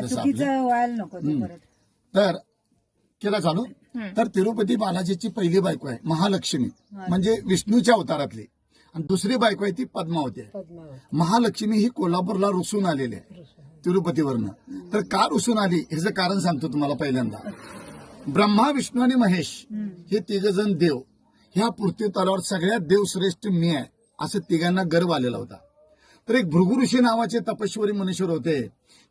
जसं चुकीचं व्हायला नको ते परत. तर केला चालू. तर तिरुपती बालाजीची पहिली बायको आहे महालक्ष्मी, म्हणजे विष्णूच्या अवतारातली, आणि दुसरी बायको आहे ती पद्मावती आहे. महालक्ष्मी ही कोल्हापूरला रुसून आलेली आहे तिरुपतीवरनं. तर का रुसून आली ह्याचं कारण सांगतो तुम्हाला. पहिल्यांदा ब्रह्मा, विष्णू आणि महेश हे तिघजण देव, ह्या पृथ्वी तलावर सगळ्यात देवश्रेष्ठ मी आहे असं तिघांना गर्व आलेला होता. तर एक भृगु ऋषी नावाचे तपस्वी मनुष्य होते.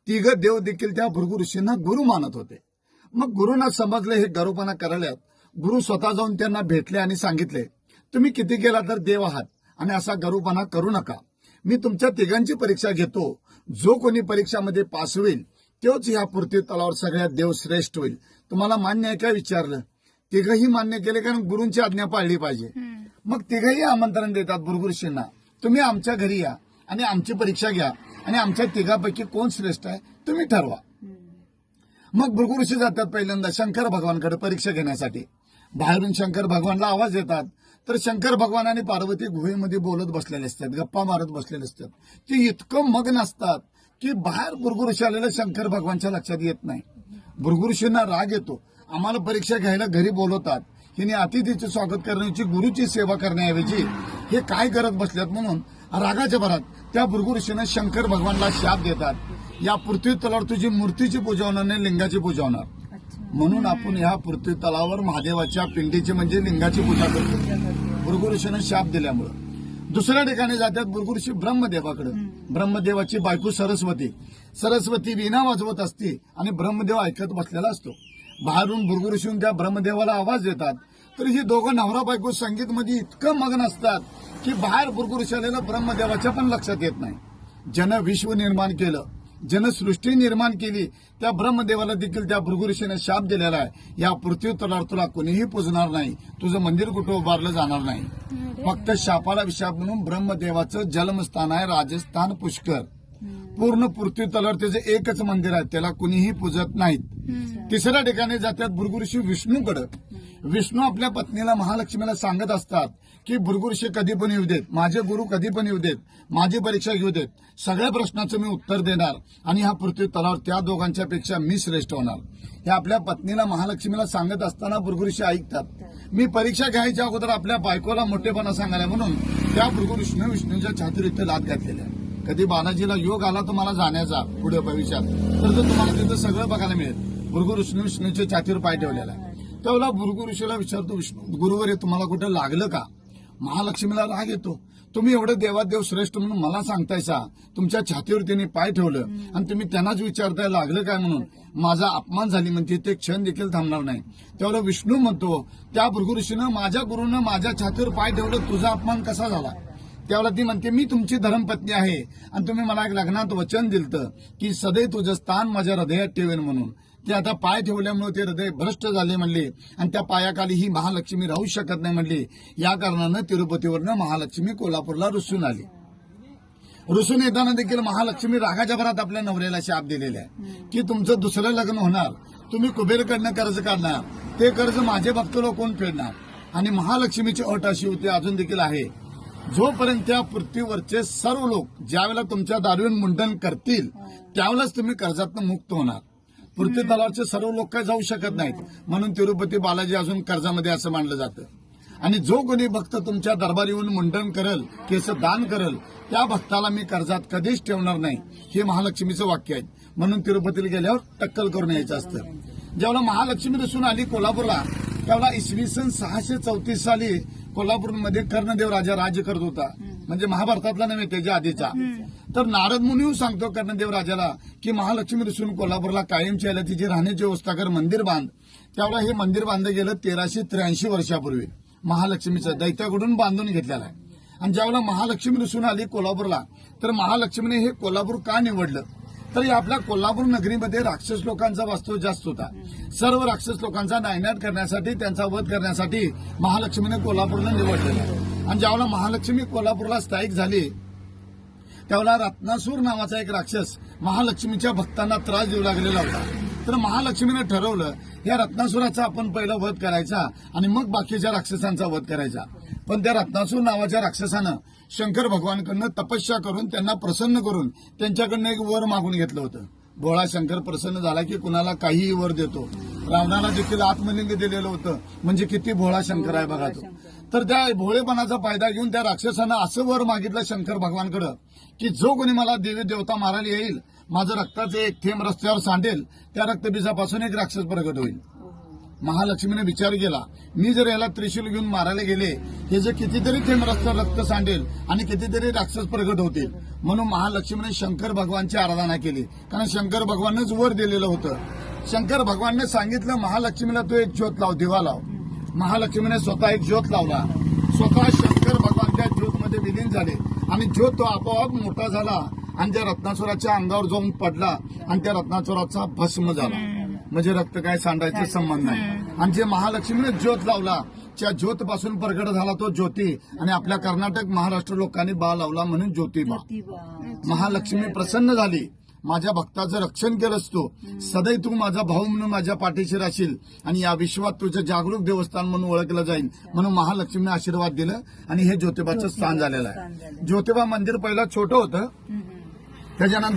तिघ देव देखील त्या भृगु ऋषींना गुरु मानत होते. मग गुरुंना समजले हे गर्वपणा करायला. गुरु स्वतः जाऊन त्यांना भेटले आणि सांगितले, तुम्ही किती केला तर देव आहात आणि असा गर्वपणा करू नका. मी तुमच्या तिघांची परीक्षा घेतो. जो कोणी परीक्षामध्ये पास होईल तोच ह्या पृथ्वी तलावर सगळ्यात देव श्रेष्ठ होईल. तुम्हाला मान्य आहे का विचारलं. तिघही मान्य केले, कारण गुरूंची आज्ञा पाळली पाहिजे. मग तिघही आमंत्रण देतात भृगु ऋषींना, तुम्ही आमच्या घरी या आणि आमची परीक्षा घ्या आणि आमच्या तिघापैकी कोण श्रेष्ठ आहे तुम्ही ठरवा. मग भृगु ऋषी जातात पहिल्यांदा शंकर भगवानकडे परीक्षा घेण्यासाठी. बाहेरून शंकर भगवानला आवाज येतात. तर शंकर भगवान आणि पार्वती गुहेमध्ये बोलत बसलेले असतात, गप्पा मारत बसलेले असतात. ते इतकं मग्न असतात की बाहेर भृगु ऋषी आलेलं शंकर भगवानच्या लक्षात येत नाही. भृगु ऋषींना राग येतो. आम्हाला परीक्षा घ्यायला घरी बोलवतात, हिने अतिथीचे स्वागत करण्याची, गुरुची सेवा करण्याऐवजी हे काय करत बसल्यात म्हणून रागाच्या भरात त्या भृगु ऋषीने शंकर भगवानला शाप देतात, या पृथ्वी तलावर तुझी मूर्तीची पूजा होणार नाही, लिंगाची पूजा होणार. म्हणून आपण ह्या पृथ्वी तलावर महादेवाच्या पिंडीची म्हणजे लिंगाची पूजा करतो भृगु ऋषीने शाप दिल्यामुळे. दुसऱ्या ठिकाणी जातात भृगु ऋषी ब्रह्मदेवाकडे. ब्रह्मदेवाची बायको सरस्वती वीणा वाजवत असते आणि ब्रह्मदेव ऐकत बसलेला असतो. बाहेरून भृगु ऋषी त्या ब्रह्मदेवाला आवाज देतात. तर ही दोघं नवरा बायको संगीतमध्ये इतकं मग्न असतात की बाहेर भृगु ऋषी आलेलं ब्रह्मदेवाच्या पण लक्षात येत नाही. जन विश्व निर्माण केलं, जनसृष्टी निर्माण केली, त्या ब्रह्मदेवाला देखील त्या भृगु ऋषीने शाप दिलेला आहे, या पृथ्वी तलावर तुला कोणीही पूजणार नाही, तुझं मंदिर कुठं उभारलं जाणार नाही. फक्त शापाला विशाप म्हणून ब्रह्मदेवाचं जन्मस्थान आहे राजस्थान पुष्कर. पूर्ण पृथ्वी तलावर त्याचं एकच मंदिर आहे, त्याला कुणीही पूजत नाहीत. तिसऱ्या ठिकाणी जातात भृगु ऋषी विष्णूकडे. विष्णू आपल्या पत्नीला महालक्ष्मीला सांगत असतात की भृगु ऋषी कधी पण येऊ देत, माझे गुरु कधी पण येऊ देत, माझी परीक्षा घेऊ देत, सगळ्या प्रश्नाचं मी उत्तर देणार आणि ह्या पृथ्वी तलावर त्या दोघांच्या पेक्षा मी श्रेष्ठ होणार. हे आपल्या पत्नीला महालक्ष्मीला सांगत असताना भृगु ऋषी ऐकतात. मी परीक्षा घ्यायच्या अगोदर आपल्या बायकोला मोठेपणा सांगायला म्हणून त्या भृगु ऋषीने विष्णूच्या छातीवर इथे लाद घातलेल्या. कधी बालाजीला योग आला तुम्हाला जाण्याचा पुढे भविष्यात, तर तुम्हाला तिथं सगळं बघायला मिळेल. भृगु ऋषीने विष्णूच्या छातीवर पाय ठेवलेला आहे. तेव्हा भृगु ऋषीला विचारतो, विष्णू गुरुवर तुम्हाला कुठं लागलं का. महालक्ष्मीला राग येतो, तुम्ही एवढे देवादेव श्रेष्ठ म्हणून मला सांगतायसा, तुमच्या छातीवर त्यांनी पाय ठेवलं आणि तुम्ही त्यांनाच विचारताय लागलं काय म्हणून. माझा अपमान झाली म्हणते, ते क्षण देखील थांबणार नाही. तेवढं विष्णू म्हणतो त्या भृगु ऋषीनं माझ्या गुरुनं माझ्या छातीवर पाय ठेवलं, तुझा अपमान कसा झाला. त्यावेळेला ती म्हणते, मी तुमची धर्मपत्नी आहे आणि तुम्ही मला एक लग्नात वचन दिलतं की सदैव तुझं स्थान माझ्या हृदयात ठेवेन म्हणून. ते आता पाय ठेवल्यामुळे ते हृदय भ्रष्ट झाले म्हणले आणि त्या पायाखाली ही महालक्ष्मी राहू शकत नाही म्हणली. या कारणानं तिरुपतीवरनं महालक्ष्मी कोल्हापूरला रुसून आली. रुसून येताना देखील महालक्ष्मी रागाच्या भरात आपल्या नवऱ्याला शाप दिलेला आहे की तुमचं दुसरं लग्न होणार, तुम्ही कुबेरकडनं कर्ज काढणार, ते कर्ज माझे भक्त लोक कोण फेडणार. आणि महालक्ष्मीची अट अशी होती, अजून देखील आहे, जोपर्यंत त्या पृथ्वीवरचे सर्व लोक ज्यावेळेला तुमच्या दारूवर मुंडन करतील त्यावेळेलाच तुम्ही कर्जातून मुक्त होणार. पृथ्वी तलावरचे सर्व लोक काय जाऊ शकत नाहीत. म्हणून तिरुपती बालाजी अजून कर्जामध्ये असं मानलं जातं. आणि जो कोणी भक्त तुमच्या दरबार येऊन मुंडन करल, केस दान करल, त्या भक्ताला मी कर्जात कधीच ठेवणार नाही, हे महालक्ष्मीचं वाक्य आहे. म्हणून तिरुपतीला गेल्यावर टक्कल करून यायचं असतं. जेव्हा महालक्ष्मी रुसून आली कोल्हापूरला, त्यावेळेला इसवी सन 634 साली कोल्हापूरमध्ये कर्णदेव राजा राज्य करत होता. म्हणजे महाभारतातला नव्हे, त्याच्या आधीचा. तर नारद मुनी सांगतो कर्णदेव राजाला की महालक्ष्मी रुसून कोल्हापूरला कायमची आल्या, तिची राहण्याची व्यवस्था कर, मंदिर बांध. त्यावेळेला हे मंदिर बांधलं गेलं 1383 वर्षापूर्वी. महालक्ष्मीचं दैत्याकडून बांधून घेतलेलं आहे. आणि ज्यावेळेला महालक्ष्मी रुसून आली कोल्हापूरला, तर महालक्ष्मीने हे कोल्हापूर का निवडलं, तर आपल्या कोल्हापूर नगरीमध्ये राक्षस लोकांचा वास्तव जास्त होता. सर्व राक्षस लोकांचा नायनाट करण्यासाठी, त्यांचा वध करण्यासाठी महालक्ष्मीने कोल्हापूरला निवडलेलं आहे. आणि ज्यावेळेला महालक्ष्मी कोल्हापूरला स्थायिक झाली, त्यावेळेला रत्नासूर नावाचा एक राक्षस महालक्ष्मीच्या भक्तांना त्रास देऊ लागलेला होता. तर महालक्ष्मीने ठरवलं या रत्नासुराचा आपण पहिला वध करायचा आणि मग बाकीच्या राक्षसांचा वध करायचा. पण त्या रत्नासूर नावाच्या राक्षसानं शंकर भगवानकडनं तपस्या करून त्यांना प्रसन्न करून त्यांच्याकडनं एक वर मागून घेतलं होतं. भोळा शंकर प्रसन्न झाला की कुणाला काहीही वर देतो. रावणाला देखील आत्मलिंग दिलेलं होतं. म्हणजे किती भोळा शंकर आहे बघा तो. तर त्या भोळेपणाचा फायदा घेऊन त्या राक्षसानं असं वर मागितलं शंकर भगवानकडं की जो कोणी मला देवी देवता मारायला येईल, माझं रक्ताचं एक थेंब रस्त्यावर सांडेल, त्या रक्तबीजापासून एक राक्षस प्रगट होईल. महालक्ष्मीने विचार केला, मी जर याला त्रिशूल घेऊन मारायला गेले, हे जे कितीतरी थेंब रस्त्यावर रक्त सांडेल आणि कितीतरी राक्षस प्रगट होतील. म्हणून महालक्ष्मीने शंकर भगवानची आराधना केली. कारण शंकर भगवानच वर दिलेलं होतं. शंकर भगवानने सांगितलं महालक्ष्मीला तू एक ज्योत लाव, दिवा लाव. महालक्ष्मीने स्वतः एक ज्योत लावला. स्वतः शंकर भगवान त्या ज्योतमध्ये विलीन झाले आणि ज्योत तो आपोआप मोठा झाला आणि त्या रत्नासुराच्या अंगावर जाऊन पडला आणि त्या रत्नासुराचा भस्म झाला. म्हणजे रक्त काय सांडायचा संबंध नाही. आणि जे महालक्ष्मीने ज्योत लावला, त्या ज्योत पासून प्रगट झाला तो ज्योती. आणि आपल्या कर्नाटक महाराष्ट्र लोकांनी बा लावला म्हणून ज्योतिबा. महालक्ष्मी प्रसन्न झाली, माझ्या भक्ताचं रक्षण केलंस तू, सदैव तू माझा भाऊ म्हणून माझ्या पाठीशी राहशील आणि या विश्वात तुझं जागरूक देवस्थान म्हणून ओळखलं जाईल. म्हणून महालक्ष्मीने आशीर्वाद दिलं आणि हे ज्योतिबाचं स्थान झालेलं आहे. ज्योतिबा मंदिर पहिलं छोटं होतं, त्याच्यानंतर